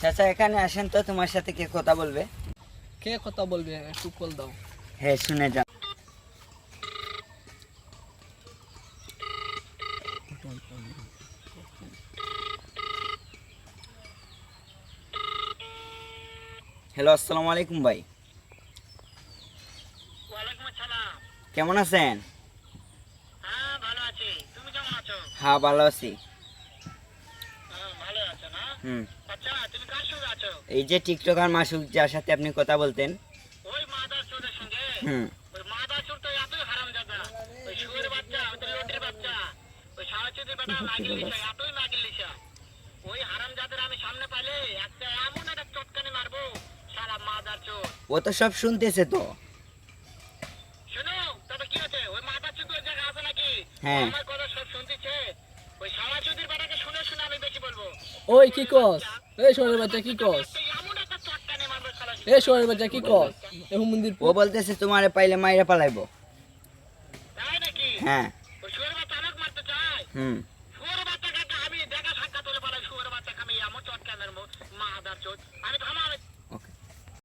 চাচা এখানে আসেন তো, তোমার সাথে কে কথা বলবে। কে কথা বলবে একটু কল দাও। হ্যাঁ শুনে যাও। হ্যালো, আসসালামু আলাইকুম ভাই। ওয়ালাইকুম আসসালাম। কেমন আছেন? হ্যাঁ ভালো আছি, তুমি কেমন আছো? হ্যাঁ ভালো আছি। হ্যাঁ ভালো আছো না? হুম। আচ্ছা তুমি কার সঙ্গে আছো? এই যে টিকটকার মাসুক, যার সাথে আপনি কথা বলতেন। ওই মাদার চোরের সঙ্গে? হুম। ওই মাদার চোর তো এতই হারামজাদা, ওই শুয়োরের বাচ্চা, ওই তো লটির বাচ্চা, ওই সারাচুদির বেটা মাগিল লিসা, এতই মাগিল লিসা। ওই হারামজাদার আমি সামনে পাইলে একটা এমন একটা চটকানি মারবো, শালা মাদার চোর। ও তো সব শুনতেছে তো। শোনো তবে কি হচ্ছে, ওই মাদার চোর ওই জায়গায় আছে নাকি? হ্যাঁ। আমার কথা সব শুনতেছে। ওই সারাচুদির বেটাকে শুনে শুনে আমি বেশি বলবো। ওই কি কস? এই শহরের বাচ্চা কি কস? এমন একটা চটকানি মারবো শালা। এই শহরের বাচ্চা কি কস? এখন মন্দির ও বলতেছে তোমারে পাইলে মাইরা পালাইবো। তাই নাকি? হ্যাঁ। ওই শুয়োরের বাচ্চা আমাকে মারতে চায়? হুম। শুয়োরের বাচ্চাকে আমি দেখা সাক্ষাৎ হলে পালাই, শুয়োরের বাচ্চাকে আমি এমন চটকানের মাদার চোদ।